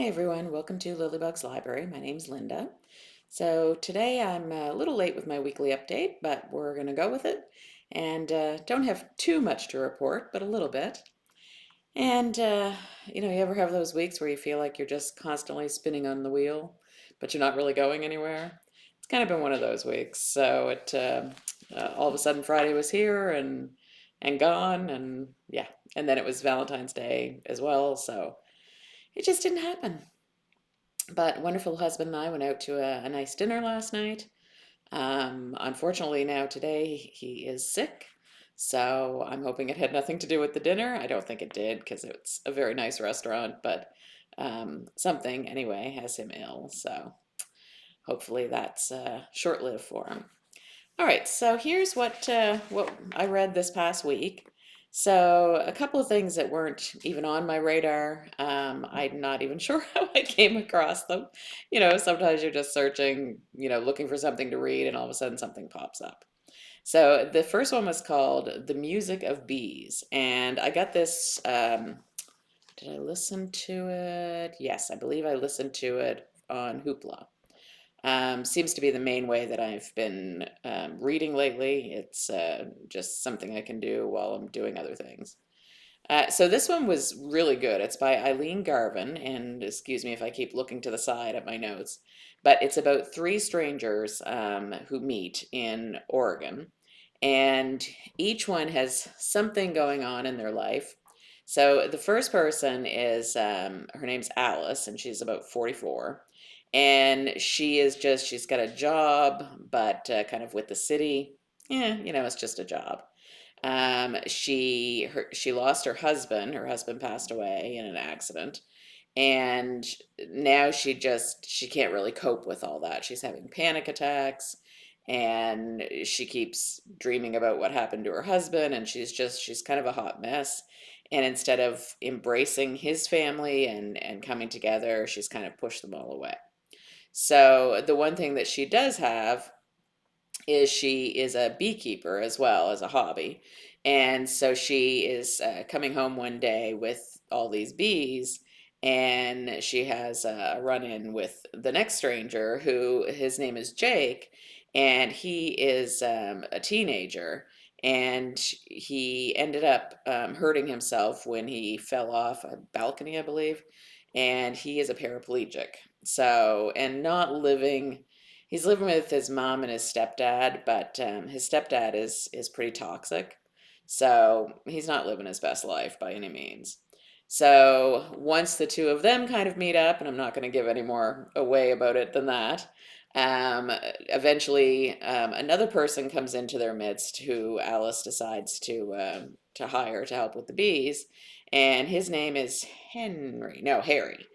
everyone, welcome to Lilybug's Library. My name's Linda. So today I'm a little late with my weekly update, but we're going to go with it. And don't have too much to report, but a little bit. And you ever have those weeks where you feel like you're just constantly spinning on the wheel, but you're not really going anywhere? It's kind of been one of those weeks. So all of a sudden Friday was here and gone, and yeah, and then it was Valentine's Day as well. So it just didn't happen. But wonderful husband and I went out to a nice dinner last night. Unfortunately, now today he is sick, so I'm hoping it had nothing to do with the dinner. I don't think it did because it's a very nice restaurant, but something anyway has him ill. So hopefully that's short-lived for him. All right, so here's what I read this past week. So a couple of things that weren't even on my radar. I'm not even sure how I came across them. Sometimes you're just searching, looking for something to read, and all of a sudden something pops up. So the first one was called "The Music of Bees," and I got this. Did I listen to it? Yes, I believe I listened to it on Hoopla. Seems to be the main way that I've been reading lately. It's just something I can do while I'm doing other things. So this one was really good. It's by Eileen Garvin, and excuse me if I keep looking to the side at my notes, but it's about three strangers who meet in Oregon, and each one has something going on in their life. So the first person is her name's Alice, and she's about 44, and she's got a job, but kind of with the city. Yeah, it's just a job. She lost her husband. Her husband passed away in an accident, and now she can't really cope with all that. She's having panic attacks, and she keeps dreaming about what happened to her husband, and she's kind of a hot mess. And instead of embracing his family and coming together, she's kind of pushed them all away. So the one thing that she does have is she is a beekeeper as well as a hobby. And so she is coming home one day with all these bees, and she has a run in with the next stranger who his name is Jake, and he is a teenager. And he ended up hurting himself when he fell off a balcony, I believe. And he is a paraplegic. So, and not living He's living with his mom and his stepdad, but his stepdad is pretty toxic, so he's not living his best life by any means. So once the two of them kind of meet up, and I'm not going to give any more away about it than that, eventually another person comes into their midst who Alice decides to hire to help with the bees, and his name is Henry. No, Harry.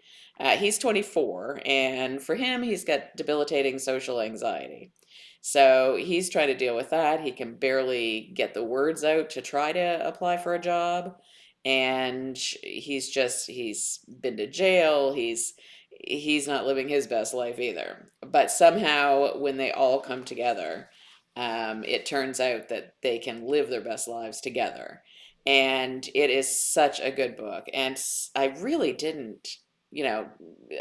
He's 24, and for him, he's got debilitating social anxiety. So he's trying to deal with that. He can barely get the words out to try to apply for a job. And he's been to jail. He's not living his best life either. But somehow, when they all come together, it turns out that they can live their best lives together. And it is such a good book. And I really didn't, you know,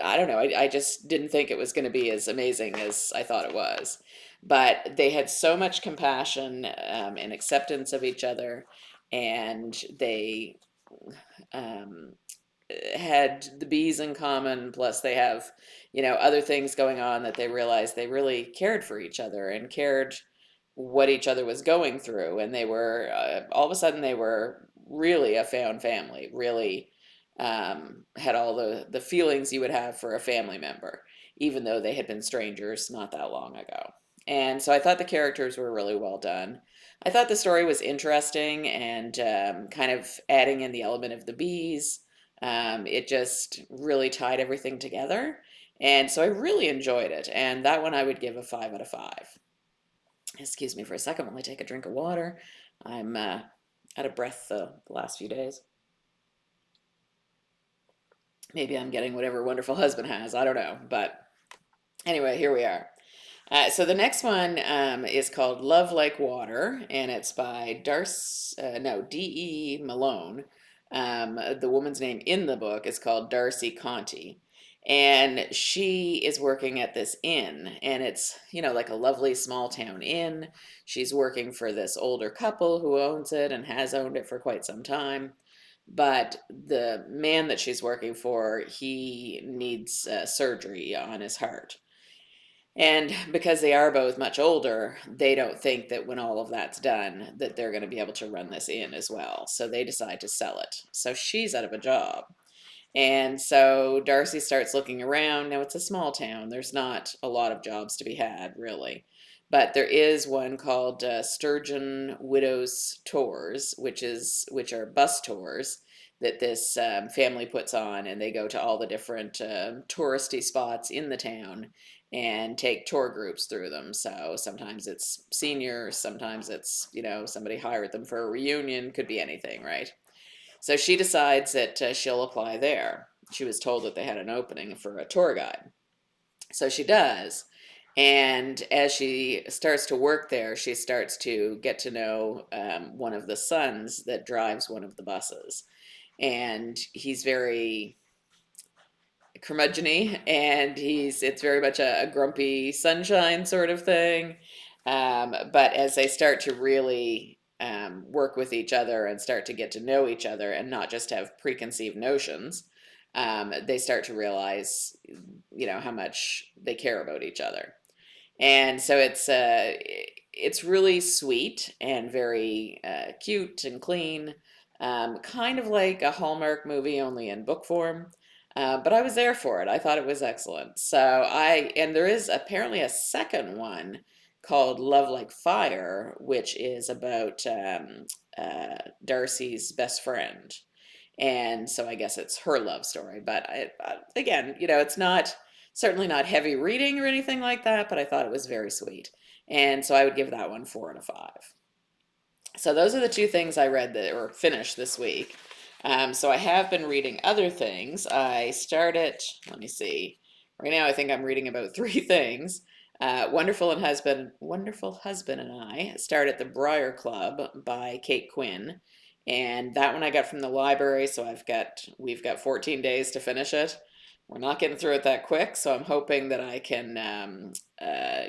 I don't know, I just didn't think it was going to be as amazing as I thought it was. But they had so much compassion and acceptance of each other, and they um, had the bees in common, plus they have, other things going on that they realized they really cared for each other and cared what each other was going through. And they were, all of a sudden, they were really a found family, really had all the feelings you would have for a family member, even though they had been strangers not that long ago. And so I thought the characters were really well done. I thought the story was interesting and kind of adding in the element of the bees. It just really tied everything together. And so I really enjoyed it. And that one I would give a 5 out of 5. Excuse me for a second while I take a drink of water. I'm out of breath the last few days. Maybe I'm getting whatever wonderful husband has. I don't know. But anyway, here we are. So the next one is called Love Like Water, and it's by D.E. Malone. The woman's name in the book is called Darcy Conti. And she is working at this inn, and it's, like a lovely small town inn. She's working for this older couple who owns it and has owned it for quite some time. But the man that she's working for, he needs surgery on his heart. And because they are both much older, they don't think that when all of that's done, that they're going to be able to run this inn as well. So they decide to sell it. So she's out of a job. And so Darcy starts looking around. Now it's a small town. There's not a lot of jobs to be had, really. But there is one called Sturgeon Widows Tours, which are bus tours that this family puts on, and they go to all the different touristy spots in the town and take tour groups through them. So sometimes it's seniors, sometimes it's, somebody hired them for a reunion, could be anything, right? So she decides that she'll apply there. She was told that they had an opening for a tour guide. So she does. And as she starts to work there, she starts to get to know one of the sons that drives one of the buses. And he's very curmudgeony, and it's very much a grumpy sunshine sort of thing. But as they start to really work with each other and start to get to know each other and not just have preconceived notions, they start to realize, how much they care about each other. And so it's really sweet and very cute and clean, kind of like a Hallmark movie, only in book form. But I was there for it. I thought it was excellent. And there is apparently a second one called Love Like Fire, which is about Darcy's best friend. And so I guess it's her love story. But again, it's not certainly not heavy reading or anything like that, but I thought it was very sweet. And so I would give that one 4 out of 5. So those are the two things I read that or finished this week. So I have been reading other things. I started, let me see. Right now I think I'm reading about 3 things. Wonderful Husband and I started The Briar Club by Kate Quinn. And that one I got from the library, so we've got 14 days to finish it. We're not getting through it that quick, so I'm hoping that I can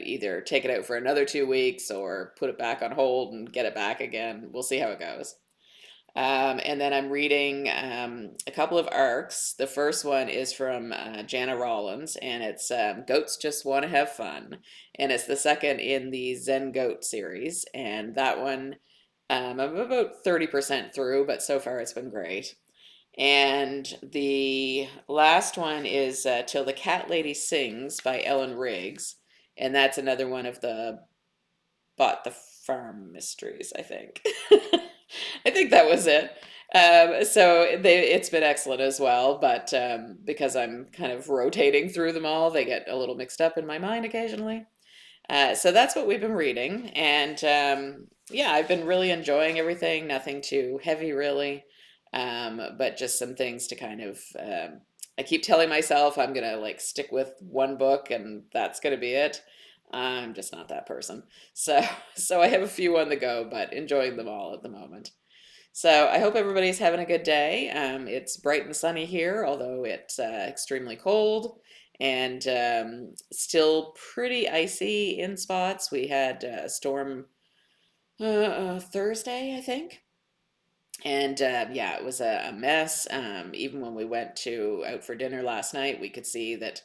either take it out for another 2 weeks or put it back on hold and get it back again. We'll see how it goes. And then I'm reading a couple of arcs. The first one is from Jana Rollins, and it's Goats Just Want to Have Fun. And it's the second in the Zen Goat series. And that one, I'm about 30% through, but so far it's been great. And the last one is Till the Cat Lady Sings by Ellen Riggs. And that's another one of the Bought the Farm mysteries, I think. I think that was it. It's been excellent as well, but because I'm kind of rotating through them all, they get a little mixed up in my mind occasionally. So that's what we've been reading, and yeah, I've been really enjoying everything. Nothing too heavy, really, but just some things to kind of. I keep telling myself I'm gonna like stick with one book, and that's gonna be it. I'm just not that person. So, so I have a few on the go, but enjoying them all at the moment. So I hope everybody's having a good day. It's bright and sunny here, although it's extremely cold and still pretty icy in spots. We had a storm Thursday, I think. And yeah, it was a mess. Even when we went out for dinner last night, we could see that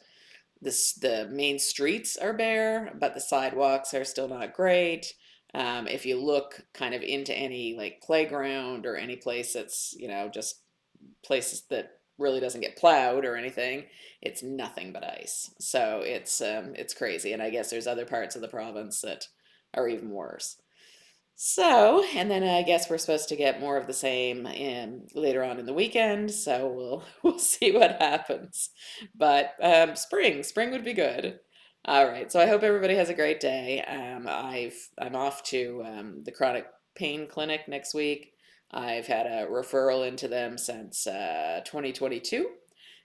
the main streets are bare, but the sidewalks are still not great. If you look kind of into any like playground or any place that's, just places that really doesn't get plowed or anything, it's nothing but ice. So it's crazy. And I guess there's other parts of the province that are even worse. So, and then I guess we're supposed to get more of the same in later on in the weekend, so we'll see what happens. But spring would be good. All right, so I hope everybody has a great day. I'm off to the chronic pain clinic next week. I've had a referral into them since 2022,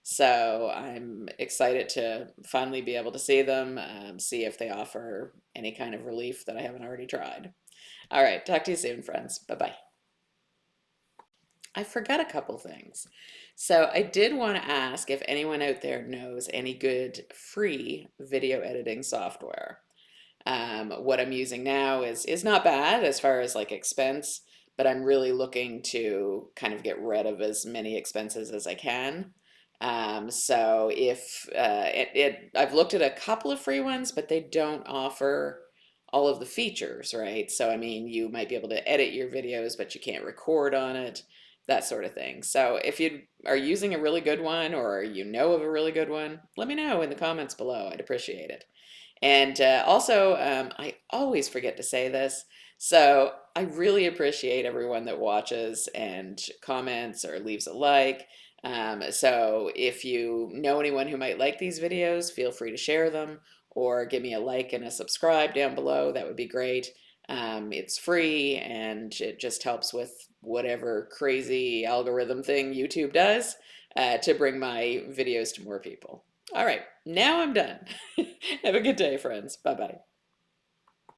so I'm excited to finally be able to see them, see if they offer any kind of relief that I haven't already tried. All right. Talk to you soon, friends. Bye bye. I forgot a couple things. So I did want to ask if anyone out there knows any good free video editing software. What I'm using now is not bad as far as like expense, but I'm really looking to kind of get rid of as many expenses as I can. So if I've looked at a couple of free ones, but they don't offer all of the features, right? So I mean, you might be able to edit your videos, but you can't record on it, that sort of thing. So if you are using a really good one or you know of a really good one, let me know in the comments below. I'd appreciate it. And also, I always forget to say this, so I really appreciate everyone that watches and comments or leaves a like. So if you know anyone who might like these videos, feel free to share them or give me a like and a subscribe down below. That would be great. It's free and it just helps with whatever crazy algorithm thing YouTube does to bring my videos to more people. All right, now I'm done. Have a good day, friends. Bye bye.